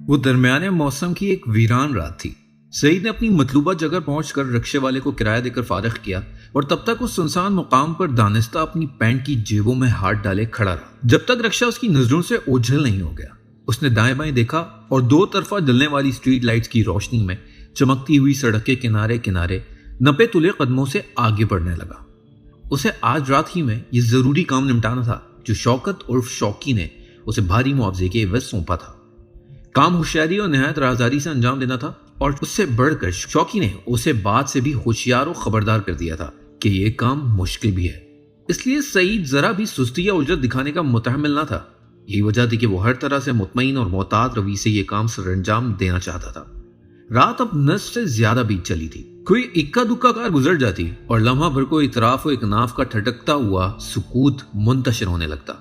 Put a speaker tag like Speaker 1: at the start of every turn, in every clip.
Speaker 1: وہ درمیانے موسم کی ایک ویران رات تھی۔ سعید نے اپنی مطلوبہ جگہ پہنچ کر رکشے والے کو کرایہ دے کر فارغ کیا اور تب تک اس سنسان مقام پر دانستہ اپنی پینٹ کی جیبوں میں ہاتھ ڈالے کھڑا رہا جب تک رکشہ اس کی نظروں سے اوجھل نہیں ہو گیا۔ اس نے دائیں بائیں دیکھا اور دو طرفہ جلنے والی اسٹریٹ لائٹس کی روشنی میں چمکتی ہوئی سڑک کے کنارے کنارے نپے تلے قدموں سے آگے بڑھنے لگا۔ اسے آج رات ہی میں یہ ضروری کام نمٹانا تھا جو شوکت عرف شوقی نے اسے بھاری معاوضے کے عوض سونپا تھا۔ کام ہوشیاری اور نہایت رازداری سے انجام دینا تھا، اور اس سے بڑھ کر شوقی نے اسے بات سے بھی ہوشیار و خبردار کر دیا تھا کہ یہ کام مشکل بھی ہے۔ اس لیے سعید ذرا بھی سستی یا اجرت دکھانے کا متحمل نہ تھا۔ یہی وجہ تھی کہ وہ ہر طرح سے مطمئن اور محتاط روی سے یہ کام سر انجام دینا چاہتا تھا۔ رات اب نصف سے زیادہ بیت چلی تھی۔ کوئی اکا دکا کار گزر جاتی اور لمحہ بھر کو اطراف و اکناف کا ٹھٹکتا ہوا سکوت منتشر ہونے لگتا۔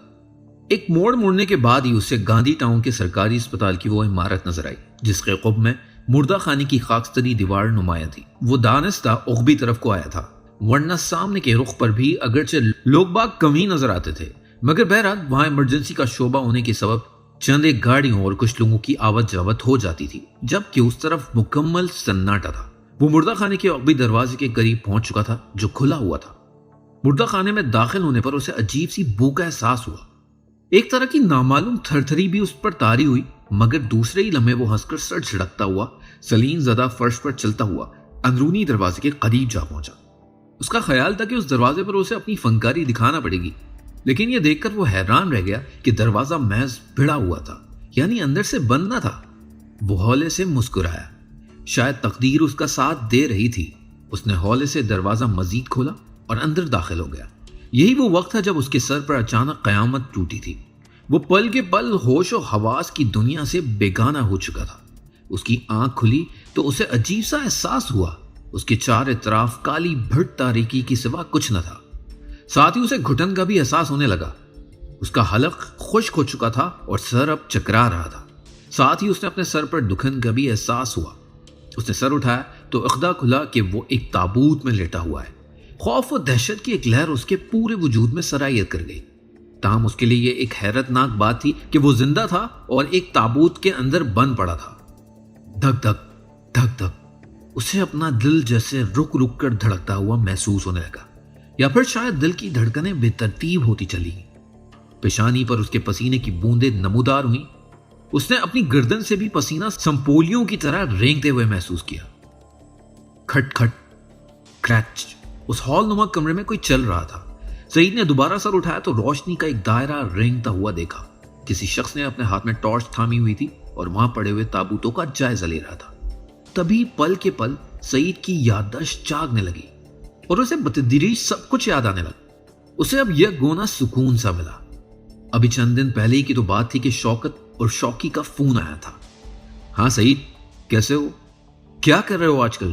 Speaker 1: ایک موڑ مڑنے کے بعد ہی اسے گاندھی ٹاؤن کے سرکاری اسپتال کی وہ عمارت نظر آئی جس کے قب میں مردہ خانے کی خاکستری دیوار نمایاں تھی۔ وہ دانستہ عقبی طرف کو آیا تھا، ورنہ سامنے کے رخ پر بھی اگرچہ لوگ باغ کم ہی نظر آتے تھے، مگر بہرحال وہاں ایمرجنسی کا شعبہ ہونے کے سبب چند ایک گاڑیوں اور کچھ لوگوں کی آوت جاوت ہو جاتی تھی، جبکہ اس طرف مکمل سناٹا تھا۔ وہ مردہ خانے کے عقبی دروازے کے قریب پہنچ چکا تھا جو کھلا ہوا تھا۔ مردہ خانے میں داخل ہونے پر اسے عجیب سی بو کا احساس ہوا۔ ایک طرح کی نامعلوم تھرتھری بھی اس پر طاری ہوئی، مگر دوسرے ہی لمحے وہ ہنس کر سر جھڑکتا ہوا سلیم زدہ فرش پر چلتا ہوا اندرونی دروازے کے قریب جا پہنچا۔ اس کا خیال تھا کہ اس دروازے پر اسے اپنی فنکاری دکھانا پڑے گی، لیکن یہ دیکھ کر وہ حیران رہ گیا کہ دروازہ محض بھڑا ہوا تھا، یعنی اندر سے بند نہ تھا۔ وہ ہولے سے مسکرایا، شاید تقدیر اس کا ساتھ دے رہی تھی۔ اس نے ہولے سے دروازہ مزید کھولا اور اندر داخل ہو گیا۔ یہی وہ وقت تھا جب اس کے سر پر اچانک قیامت ٹوٹی تھی۔ وہ پل کے پل ہوش و حواس کی دنیا سے بیگانہ ہو چکا تھا۔ اس کی آنکھ کھلی تو اسے عجیب سا احساس ہوا۔ اس کے چار اطراف کالی بھٹ تاریکی کی سوا کچھ نہ تھا۔ ساتھ ہی اسے گھٹن کا بھی احساس ہونے لگا۔ اس کا حلق خشک ہو چکا تھا اور سر اب چکرا رہا تھا۔ ساتھ ہی اس نے اپنے سر پر دکھن کا بھی احساس ہوا۔ اس نے سر اٹھایا تو اخدا کھلا کہ وہ ایک تابوت میں لیٹا ہوا ہے۔ خوف و دہشت کی ایک لہر اس کے پورے وجود میں سرایت کر گئی۔ تاہم اس کے لیے یہ ایک حیرت ناک بات تھی کہ وہ زندہ تھا اور ایک تابوت کے اندر بند پڑا تھا۔ دھک دھک دھک دھک اسے اپنا دل جیسے رک رک کر دھڑکتا ہوا محسوس ہونے لگا، یا پھر شاید دل کی دھڑکنیں بے ترتیب ہوتی چلی گئیں۔ پیشانی پر اس کے پسینے کی بوندیں نمودار ہوئیں۔ اس نے اپنی گردن سے بھی پسینہ سمپولیوں کی طرح رینگتے ہوئے محسوس کیا۔ کھٹ کھٹ کریچ اس ہال نما کمرے میں کوئی چل رہا تھا۔ سعید نے دوبارہ سر اٹھایا تو روشنی کا ایک دائرہ رینگتا ہوا دیکھا۔ کسی شخص نے اپنے ہاتھ میں ٹارچ تھامی ہوئی تھی اور وہاں پڑے ہوئے تابوتوں کا جائزہ لے رہا تھا۔ تبھی پل کے پل سعید کی یادداشت جاگنے لگی اور اسے بتدریج سب کچھ یاد آنے لگا۔ اسے اب یہ گونا سکون سا ملا۔ ابھی چند دن پہلے ہی کی تو بات تھی کہ شوکت اور شوقی کا فون آیا تھا۔ ہاں سعید، کیسے ہو؟ کیا کر رہے ہو آج کل؟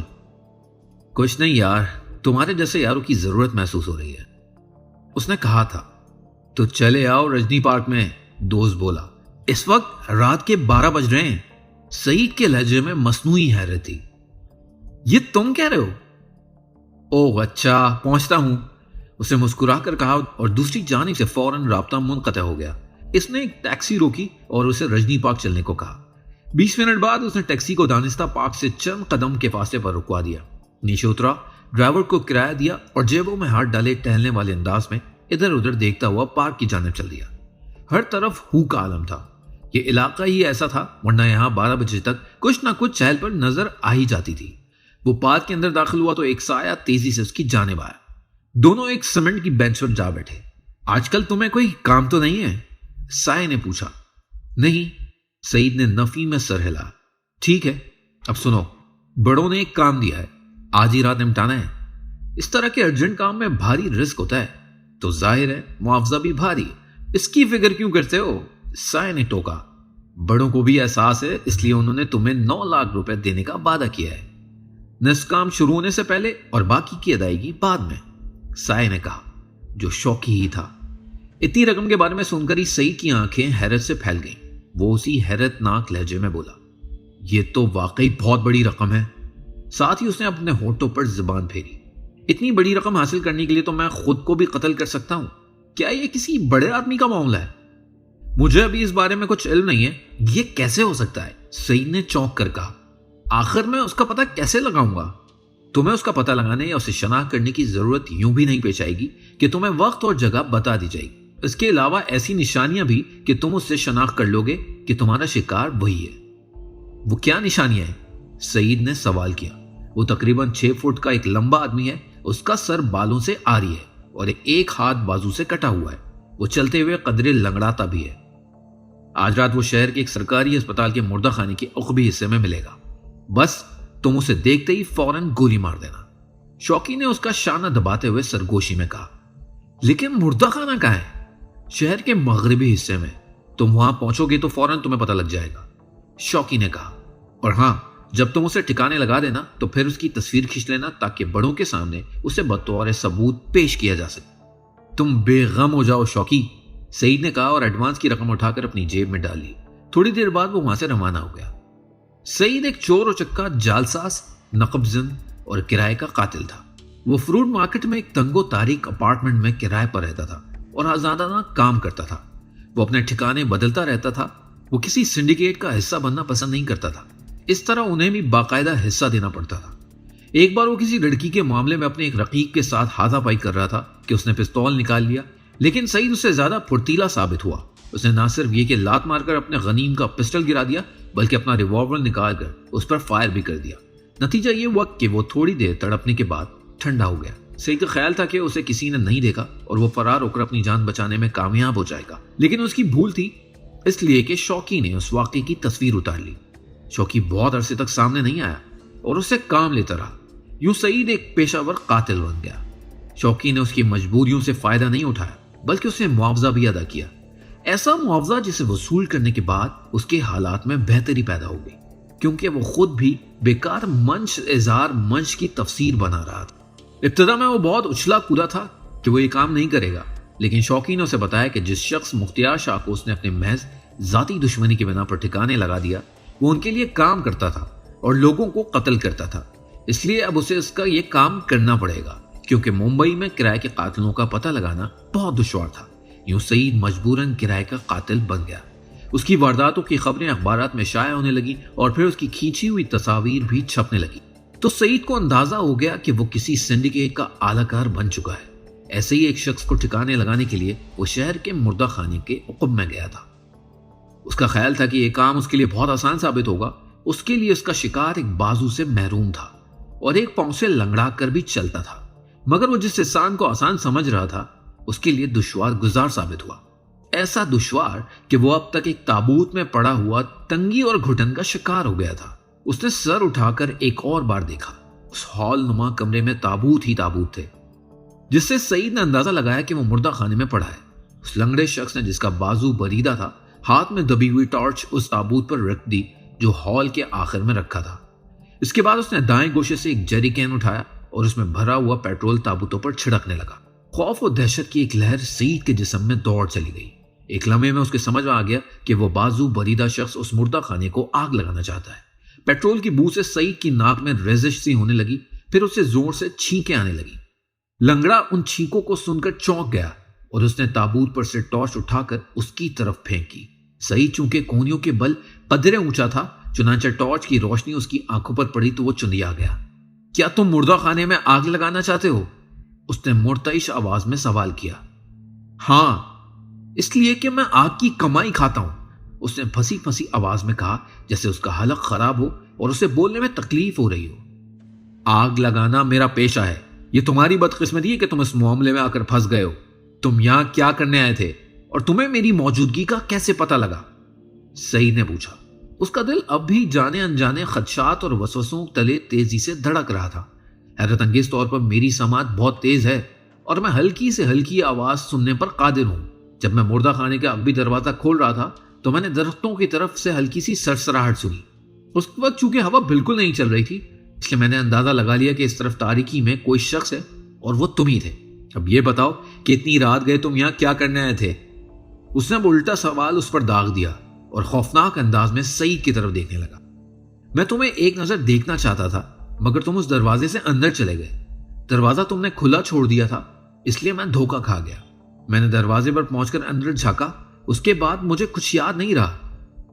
Speaker 1: کچھ نہیں یار، تمہارے جیسے یاروں کی ضرورت محسوس ہو رہی ہے، اس نے کہا تھا۔ تو چلے آؤ رجنی پارک میں، دوست بولا۔ اس وقت رات کے 12 بج رہے ہیں۔ سعید کے لہجے میں مصنوعی حیرت تھی۔ یہ تم کہہ رہے ہو؟ اوہ اچھا، پہنچتا ہوں، اسے مسکرا کر کہا اور دوسری جانب سے فوراً رابطہ منقطع ہو گیا۔ اس نے ایک ٹیکسی روکی اور اسے رجنی پارک چلنے کو کہا۔ 20 منٹ بعد اس نے ٹیکسی کو دانستہ پارک سے چند قدم کے فاصلے پر رکوا دیا۔ نیچے اترا، ڈرائیور کو کرایہ دیا اور جیبوں میں ہاتھ ڈالے ٹہلنے والے انداز میں ادھر ادھر دیکھتا ہوا پارک کی جانب چل دیا۔ ہر طرف ہو کا عالم تھا۔ یہ علاقہ ہی ایسا تھا، ورنہ یہاں 12 بجے تک کچھ نہ کچھ چہل پہل نظر آ ہی جاتی تھی۔ وہ پارک کے اندر داخل ہوا تو ایک سایہ تیزی سے اس کی جانب آیا۔ دونوں ایک سیمنٹ کی بینچ پر جا بیٹھے۔ آج کل تمہیں کوئی کام تو نہیں ہے؟ سایہ نے پوچھا۔ نہیں، سعید نے نفی میں سر ہلا۔ ٹھیک ہے، اب سنو، بڑوں نے ایک کام دیا ہے، آج ہی رات نمٹانا ہے۔ اس طرح کے ارجنٹ کام میں بھاری رسک ہوتا ہے، تو ظاہر ہے معاوضہ بھی بھاری۔ اس کی فکر کیوں کرتے ہو؟ سائے نے ٹوکا۔ بڑوں کو بھی احساس ہے، اس لیے انہوں نے تمہیں 9 لاکھ روپے دینے کا وعدہ کیا ہے، نصف کام شروع ہونے سے پہلے اور باقی کی ادائیگی بعد میں، سائے نے کہا، جو شوقی ہی تھا۔ اتنی رقم کے بارے میں سن کر ہی سعید کی آنکھیں حیرت سے پھیل گئیں۔ وہ اسی حیرت ناک لہجے میں بولا، یہ تو واقعی بہت بڑی رقم ہے۔ ساتھ ہی اس نے اپنے ہونٹوں پر زبان پھیری۔ اتنی بڑی رقم حاصل کرنے کے لیے تو میں خود کو بھی قتل کر سکتا ہوں، کیا یہ کسی بڑے آدمی کا معاملہ ہے؟ مجھے ابھی اس بارے میں کچھ علم نہیں ہے، یہ کیسے ہو سکتا ہے؟ سعید نے چونک کر کہا۔ آخر میں اس کا پتہ کیسے لگاؤں گا؟ تمہیں اس کا پتہ لگانے یا اسے شناخت کرنے کی ضرورت یوں بھی نہیں پیش آئے گی کہ تمہیں وقت اور جگہ بتا دی جائے گی۔ اس کے علاوہ ایسی نشانیاں بھی کہ تم اس سے شناخت کر لو گے کہ تمہارا شکار وہی ہے۔ وہ کیا نشانیاں ہیں؟ سعید نے سوال کیا۔ وہ تقریباً 6 فٹ کا ایک لمبا آدمی ہے، اس کا سر بالوں سے آری ہے اور ایک ہاتھ بازو سے کٹا ہوا ہے۔ وہ چلتے ہوئے قدرے لنگڑاتا بھی ہے۔ آج رات وہ شہر کے ایک سرکاری ہسپتال کے مردہ خانے کے عقبی حصے میں ملے گا۔ بس تم اسے دیکھتے ہی فوراً گولی مار دینا۔ شوقی نے اس کا شانہ دباتے ہوئے سرگوشی میں کہا۔ لیکن مردہ خانہ کہاں ہے؟ شہر کے مغربی حصے میں، تم وہاں پہنچو گے تو فوراً تمہیں پتہ لگ جائے گا، شوقی نے کہا۔ اور ہاں، جب تم اسے ٹھکانے لگا دینا تو پھر اس کی تصویر کھینچ لینا تاکہ بڑوں کے سامنے اسے بطور ثبوت پیش کیا جا سکے۔ تم بے غم ہو جاؤ شوقی، سعید نے کہا اور ایڈوانس کی رقم اٹھا کر اپنی جیب میں ڈال لی۔ تھوڑی دیر بعد وہ وہاں سے روانہ ہو گیا۔ سعید ایک چور و چکا، جالساز، نقب زن اور کرائے کا قاتل تھا۔ وہ فروٹ مارکیٹ میں ایک تنگ و تاریک اپارٹمنٹ میں کرائے پر رہتا تھا اور آزادانہ کام کرتا تھا۔ وہ اپنے ٹھکانے بدلتا رہتا تھا۔ وہ کسی سنڈیکیٹ کا حصہ بننا پسند نہیں کرتا تھا، اس طرح انہیں بھی باقاعدہ حصہ دینا پڑتا تھا۔ ایک بار وہ کسی لڑکی کے معاملے میں اپنے ایک رقیق کے ساتھ ہاتھا پائی کر رہا تھا کہ اس نے پستول نکال لیا، لیکن سعید اس سے زیادہ پھرتیلا ثابت ہوا۔ اس نے نہ صرف یہ کہ لات مار کر اپنے غنیم کا پسٹل گرا دیا، بلکہ اپنا ریوالور نکال کر اس پر فائر بھی کر دیا۔ نتیجہ یہ ہوا کہ وہ تھوڑی دیر تڑپنے کے بعد ٹھنڈا ہو گیا۔ سعید کا خیال تھا کہ اسے کسی نے نہیں دیکھا اور وہ فرار ہو کر اپنی جان بچانے میں کامیاب ہو جائے گا، لیکن اس کی بھول تھی، اس لیے کہ شوقی نے اس واقعے کی تصویر اتار لی۔ شوقی بہت عرصے تک سامنے نہیں آیا اور اس سے کام لیتا رہا۔ یوں سعید ایک پیشہ ور قاتل بن گیا۔ شوقی نے اس کی مجبوریوں سے فائدہ نہیں اٹھایا، بلکہ اسے معاوضہ بھی ادا کیا، ایسا معاوضہ جسے وصول کرنے کے بعد اس کے حالات میں بہتری پیدا ہو گئی، کیونکہ وہ خود بھی بیکار منش اظہار منش کی تفسیر بنا رہا تھا۔ ابتدا میں وہ بہت اچھلا کودا تھا کہ وہ یہ کام نہیں کرے گا، لیکن شوقی نے اسے بتایا کہ جس شخص مختار شاہ کو اس نے اپنے محض ذاتی دشمنی کی بنا پر ٹھکانے لگا دیا، وہ ان کے لیے کام کرتا تھا اور لوگوں کو قتل کرتا تھا، اس لیے اب اسے اس کا یہ کام کرنا پڑے گا، کیونکہ ممبئی میں کرائے کے قاتلوں کا پتہ لگانا بہت دشوار تھا۔ یوں سعید مجبوراً کرائے کا قاتل بن گیا۔ اس کی وارداتوں کی خبریں اخبارات میں شائع ہونے لگیں اور پھر اس کی کھینچی ہوئی تصاویر بھی چھپنے لگی، تو سعید کو اندازہ ہو گیا کہ وہ کسی سنڈیکیٹ کا اعلی کار بن چکا ہے۔ ایسے ہی ایک شخص کو ٹھکانے لگانے کے لیے وہ شہر کے مردہ خانے کے عقب میں گیا تھا۔ اس کا خیال تھا کہ یہ کام اس کے لیے بہت آسان ثابت ہوگا۔ اس کے لیے اس کا شکار ایک بازو سے محروم تھا اور ایک پاؤں سے لنگڑا کر بھی چلتا تھا، مگر وہ جس انسان کو آسان سمجھ رہا تھا اس کے لیے دشوار گزار ثابت ہوا، ایسا دشوار کہ وہ اب تک ایک تابوت میں پڑا ہوا تنگی اور گھٹن کا شکار ہو گیا تھا۔ اس نے سر اٹھا کر ایک اور بار دیکھا، اس ہال نما کمرے میں تابوت ہی تابوت تھے، جس سے سعید نے اندازہ لگایا کہ وہ مردہ خانے میں پڑا ہے۔ اس لنگڑے شخص نے جس کا بازو بریدہ تھا ہاتھ میں دبی ہوئی ٹارچ اس تابوت پر رکھ دی جو ہال کے آخر میں رکھا تھا۔ اس کے بعد اس نے دائیں گوشے سے ایک جری کین اٹھایا اور اس میں بھرا ہوا پیٹرول تابوتوں پر چھڑکنے لگا۔ خوف و دہشت کی ایک لہر سعید کے جسم میں دوڑ چلی گئی۔ ایک لمحے میں اس کے سمجھ میں آ گیا کہ وہ بازو بریدہ شخص اس مردہ خانے کو آگ لگانا چاہتا ہے۔ پیٹرول کی بو سے سعید کی ناک میں رزش سی ہونے لگی، پھر اسے زور سے چھینکیں آنے لگی۔ لنگڑا ان چھینکوں کو سن کر چونک گیا اور اس نے تابوت پر سے ٹارچ اٹھا کر اس کی طرف پھینکی۔ سعید چونکہ کونیوں کے بل قدرے اونچا تھا، چنانچہ ٹارچ کی روشنی اس کی آنکھوں پر پڑی تو وہ چندیا گیا۔ کیا تم مردہ خانے میں آگ لگانا چاہتے ہو؟ اس نے مرتعش آواز میں سوال کیا۔ ہاں، اس لیے کہ میں آگ کی کمائی کھاتا ہوں، اس نے پھنسی پھنسی آواز میں کہا، جیسے اس کا حلق خراب ہو اور اسے بولنے میں تکلیف ہو رہی ہو۔ آگ لگانا میرا پیشہ ہے، یہ تمہاری بدقسمتی ہے کہ تم اس معاملے میں آ کر پھنس گئے ہو۔ تم یہاں کیا کرنے آئے تھے اور تمہیں میری موجودگی کا کیسے پتہ لگا؟ سعید نے پوچھا۔ اس کا دل اب بھی جانے انجانے خدشات اور وسوسوں تلے تیزی سے دھڑک رہا تھا۔ حیرت انگیز طور پر میری سماعت بہت تیز ہے اور میں ہلکی سے ہلکی آواز سننے پر قادر ہوں۔ جب میں مردہ خانے کا عقبی دروازہ کھول رہا تھا تو میں نے درختوں کی طرف سے ہلکی سی سرسراہٹ سنی۔ اس وقت چونکہ ہوا بالکل نہیں چل رہی تھی، اس لیے میں نے اندازہ لگا لیا کہ اس طرف تاریکی میں کوئی شخص ہے اور وہ تم ہی تھے۔ اب یہ بتاؤ کہ اتنی رات گئے تم یہاں کیا کرنے آئے تھے؟ اس نے الٹا سوال اس پر داغ دیا اور خوفناک انداز میں سعید کی طرف دیکھنے لگا۔ میں تمہیں ایک نظر دیکھنا چاہتا تھا مگر تم اس دروازے سے اندر چلے گئے۔ دروازہ تم نے کھلا چھوڑ دیا تھا، اس لیے میں دھوکہ کھا گیا۔ میں نے دروازے پر پہنچ کر اندر جھانکا اس کے بعد مجھے کچھ یاد نہیں رہا۔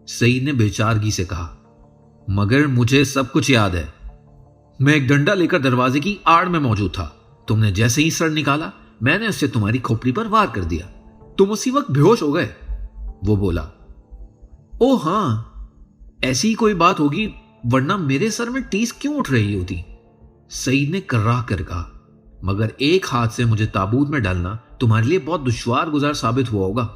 Speaker 1: سعید نے بےچارگی سے کہا، مگر مجھے سب کچھ یاد ہے۔ میں ایک ڈنڈا لے کر دروازے کی آڑ میں موجود تھا۔ تم نے جیسے ہی سر نکالا میں نے اسے تمہاری کھوپڑی پر وار کر دیا، تم اسی وقت بے ہوش ہو گئے۔ وہ بولا، او ہاں، ایسی ہی کوئی بات ہوگی، ورنہ میرے سر میں ٹیس کیوں اٹھ رہی ہوتی؟ سعید نے کرراہ کر کہا، مگر ایک ہاتھ سے مجھے تابوت میں ڈالنا تمہارے لیے بہت دشوار گزار ثابت ہوا ہوگا۔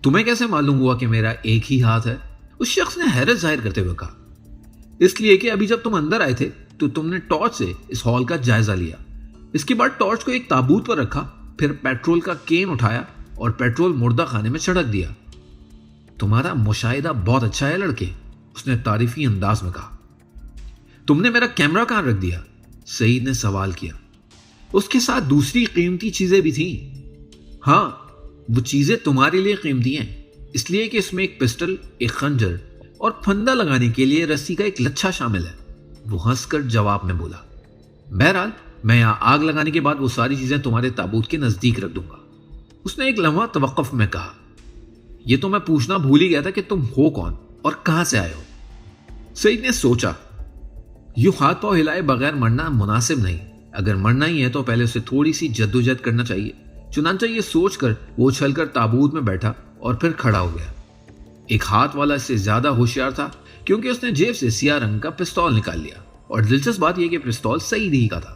Speaker 1: تمہیں کیسے معلوم ہوا کہ میرا ایک ہی ہاتھ ہے؟ اس شخص نے حیرت ظاہر کرتے ہوئے کہا، اس لیے کہ ابھی جب تم اندر آئے تھے تو تم نے ٹارچ سے اس ہال کا جائزہ لیا، اس کے بعد ٹارچ کو ایک تابوت پر رکھا، پھر پیٹرول کا کین اٹھایا اور پیٹرول مردہ خانے میں چھڑک دیا۔ تمہارا مشاہدہ بہت اچھا ہے لڑکے، اس نے تعریفی انداز میں کہا۔ تم نے میرا کیمرہ کہاں رکھ دیا؟ سعید نے سوال کیا۔ اس کے ساتھ دوسری قیمتی چیزیں بھی تھیں۔ ہاں، وہ چیزیں تمہارے لیے قیمتی ہیں، اس لیے کہ اس میں ایک پسٹل، ایک خنجر اور پھندا لگانے کے لیے رسی کا ایک لچھا شامل ہے۔ وہ ہنس کر جواب میں بولا، بہرحال میں یہاں آگ لگانے کے بعد وہ ساری چیزیں تمہارے تابوت کے نزدیک رکھ دوں گا۔ اس نے ایک لمحہ توقف میں کہا، یہ تو میں پوچھنا بھول ہی گیا تھا کہ تم ہو کون اور کہاں سے آئے ہو؟ سعید نے سوچا، یوں ہاتھ پاؤں ہلائے بغیر مرنا مناسب نہیں، اگر مرنا ہی ہے تو پہلے اسے تھوڑی سی جدوجہد کرنا چاہیے۔ چنانچہ یہ سوچ کر وہ اچھل کر تابوت میں بیٹھا اور پھر کھڑا ہو گیا۔ ایک ہاتھ والا اس سے زیادہ ہوشیار تھا کیونکہ اس نے جیب سے سیاہ رنگ کا پستول نکال لیا، اور دلچسپ بات یہ کہ پستول سعید ہی کا تھا۔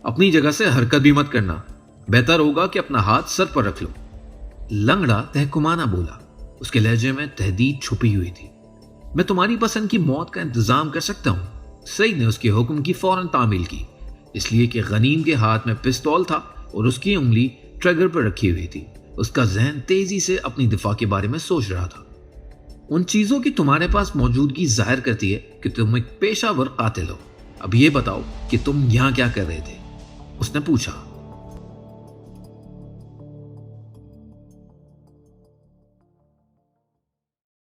Speaker 1: اپنی جگہ سے حرکت بھی مت کرنا، بہتر ہوگا کہ اپنا ہاتھ سر پر رکھ لو، لنگڑا تحکمانہ بولا۔ اس کے لہجے میں تہدید چھپی ہوئی تھی۔ میں تمہاری پسند کی موت کا انتظام کر سکتا ہوں۔ سعید نے اس کے حکم کی فوراً تعمیل کی، اس لیے کہ غنیم کے ہاتھ میں پستول تھا اور اس کی انگلی ٹریگر پر رکھی ہوئی تھی۔ اس کا ذہن تیزی سے اپنی دفاع کے بارے میں سوچ رہا تھا۔ ان چیزوں کی تمہارے پاس موجودگی ظاہر کرتی ہے کہ تم ایک پیشہ ور قاتل ہو۔ اب یہ بتاؤ کہ تم یہاں کیا کر رہے تھے؟ اس نے پوچھا۔